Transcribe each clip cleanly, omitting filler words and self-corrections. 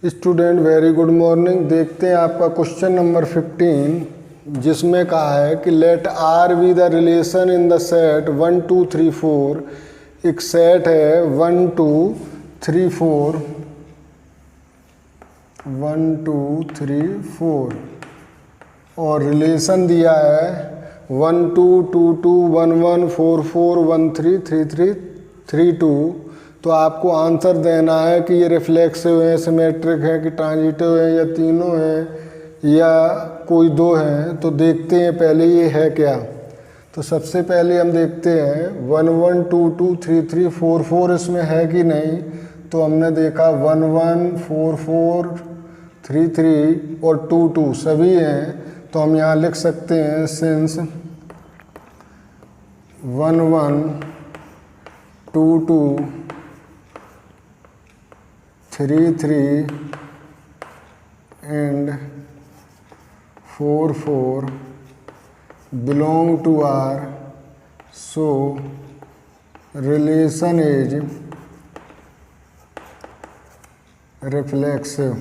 Student very good morning. देखते हैं आपका क्वेश्चन नंबर 15 जिसमें कहा है कि let R be the relation in the set 1 2 3 4। एक सेट है 1 2 3 4 1 2 3 4 और रिलेशन दिया है 1 2 2 2 1 1 4 4 1 3 3 3 3 2। तो आपको आंसर देना है कि ये रिफ्लेक्सिव है, सिमेट्रिक है कि ट्रांजिटिव है या तीनों हैं या कोई दो हैं। तो देखते हैं पहले ये है क्या। तो सबसे पहले हम देखते हैं 1 1 2 2 3 3 4 4 इसमें है कि नहीं। तो हमने देखा 1 1 4 4 3 3 और 2 2 सभी हैं। तो हम यहाँ लिख सकते हैं since 1 1 2 2 3 3 and 4 4 belong to R, so relation is reflexive।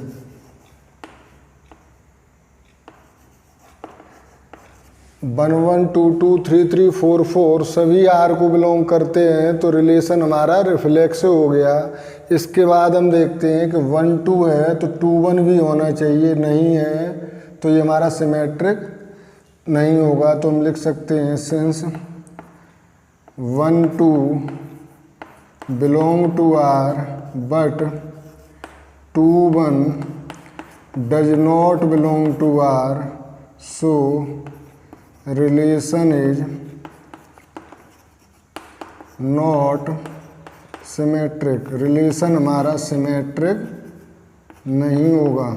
1 1 2 2 3 3 4 4 सभी आर को बिलोंग करते हैं तो रिलेशन हमारा रिफ्लेक्सिव हो गया। इसके बाद हम देखते हैं कि 1 2 है तो 2 1 भी होना चाहिए, नहीं है तो ये हमारा सिमेट्रिक नहीं होगा। तो हम लिख सकते हैं since 1 2 belong to R but 2 1 does not belong to R, so relation is not symmetric. Relation हमारा सिमेट्रिक नहीं होगा।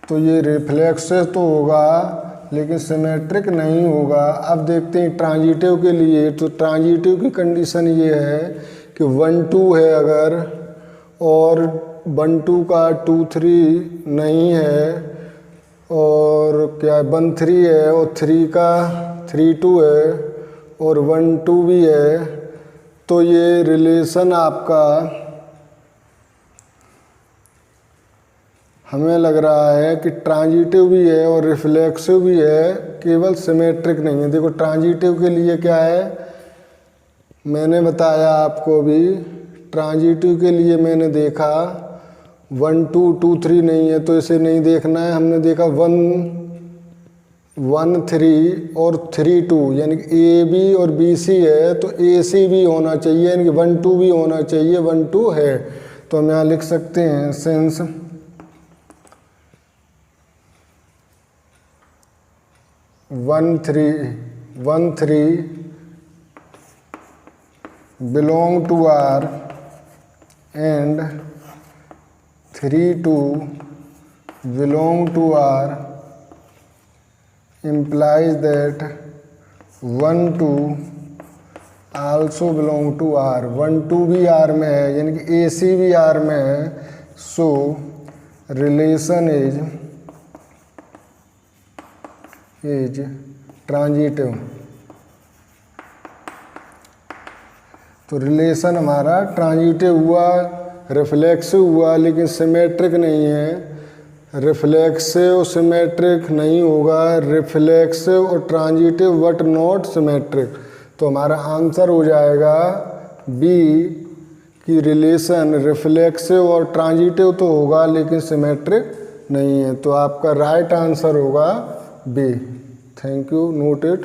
तो ये रिफ्लेक्सिव तो होगा लेकिन सिमेट्रिक नहीं होगा। अब देखते हैं ट्रांजिटिव के लिए। तो ट्रांजिटिव की कंडीशन ये है कि 1 2 है अगर और 1 2 का 2 3 नहीं है और क्या 1 3 है और 3 का 3 2 है और 1 2 भी है। तो ये रिलेशन आपका हमें लग रहा है कि ट्रांजिटिव भी है और रिफ्लेक्सिव भी है, केवल सिमेट्रिक नहीं है। देखो ट्रांजिटिव के लिए क्या है मैंने बताया आपको भी। ट्रांजिटिव के लिए मैंने देखा 1 2 2 3 नहीं है तो इसे नहीं देखना है। हमने देखा 1 1 3 और 3 2 यानी कि ए बी और बी सी है तो ए सी भी होना चाहिए, यानी कि 1 2 भी होना चाहिए। 1 2 है तो हम यहाँ लिख सकते हैं since 1 3 belong to R and 3 2 belong to R implies that 1 2 also belong to R। 1 2 भी R में है यानी कि AC भी R में है। सो रिलेशन इज ट्रांजिटिव। तो रिलेशन हमारा ट्रांजिटिव हुआ, रिफ्लेक्सिव हुआ लेकिन सिमेट्रिक नहीं है। रिफ्लेक्सिव सिमेट्रिक नहीं होगा, रिफ्लेक्सिव और ट्रांजिटिव बट नॉट सिमेट्रिक। तो हमारा आंसर हो जाएगा बी की रिलेशन रिफ्लेक्सिव और ट्रांजिटिव तो होगा लेकिन सिमेट्रिक नहीं है। तो आपका राइट आंसर होगा B. Thank you, note it.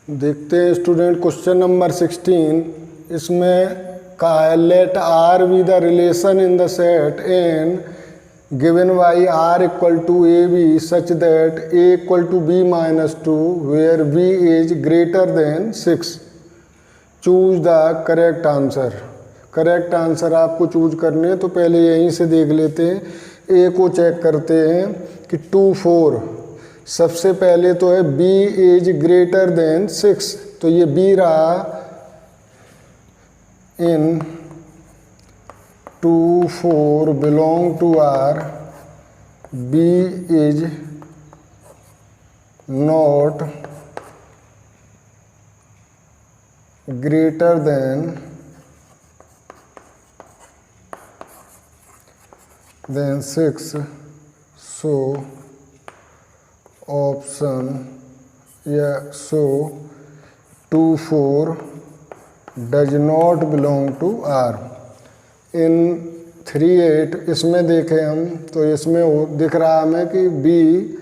देखते हैं स्टूडेंट क्वेश्चन नंबर 16। इसमें कहा है let R be the relation in the set N given by R equal to A B such that A equal to B minus 2 where B is greater than 6। Choose the correct answer. Correct answer आपको choose करने हैं तो पहले यहीं से देख लेते हैं। ए को चेक करते हैं कि 2 4 सबसे पहले तो है b इज ग्रेटर देन 6 तो ये b रहा in 2 4 belong to R, b is not greater than 6, so option या so 2, 4 does not belong to R. In 3, 8 इसमें देखें हम तो इसमें दिख रहा हमें कि बी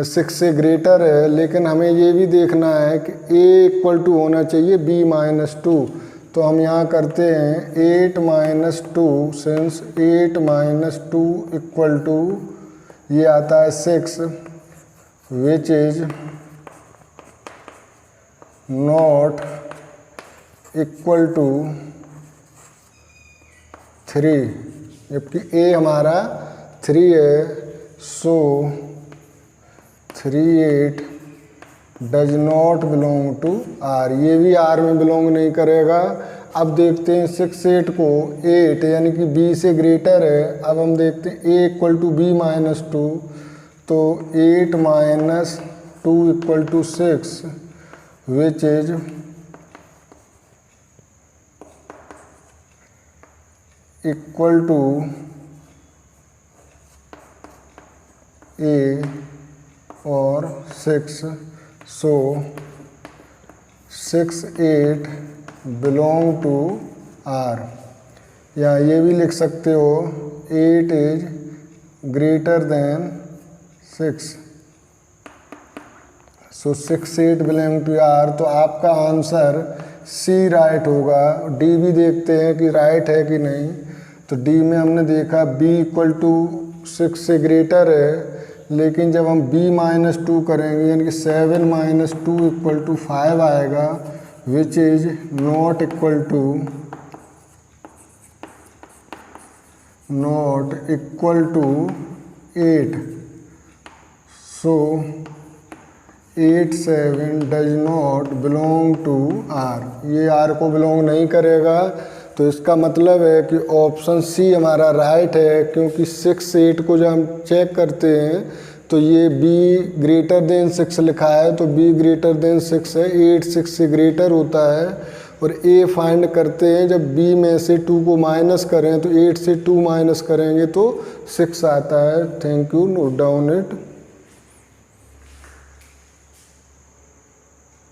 6 से ग्रेटर है, लेकिन हमें ये भी देखना है कि a इक्वल टू होना चाहिए b माइनस 2। तो हम यहाँ करते हैं 8 minus 2, since 8 minus 2 equal to ये आता है 6, which is not equal to 3, जबकि a हमारा 3 है। So 3, 8 does not belong to R, ये भी आर में बिलोंग नहीं करेगा। अब देखते हैं 6, 8 को 8 यानी कि b से ग्रेटर है। अब हम देखते हैं a equal to b minus 2, तो 8 minus 2 equal to 6, which is equal to a और 6, सो 6, 8 बिलोंग टू आर। या ये भी लिख सकते हो 8 is greater than 6, so 6, 8 belong to R. तो आपका आंसर सी राइट होगा। डी भी देखते हैं कि राइट है कि नहीं। तो डी में हमने देखा b इक्वल टू 6 से ग्रेटर है, लेकिन जब हम b माइनस 2 करेंगे यानी कि 7 माइनस 2 इक्वल टू 5 आएगा, which is not equal to 8। So 8, 7 does not belong to R, ये आर को बिलोंग नहीं करेगा। तो इसका मतलब है कि ऑप्शन सी हमारा राइट है, क्योंकि 6, 8 को जब हम चेक करते हैं तो ये b ग्रेटर देन 6 लिखा है, तो b ग्रेटर देन 6 है, 8 6 से ग्रेटर होता है। और a फाइंड करते हैं, जब b में से 2 को माइनस करें तो 8 से 2 माइनस करेंगे तो 6 आता है। Thank you, note down it.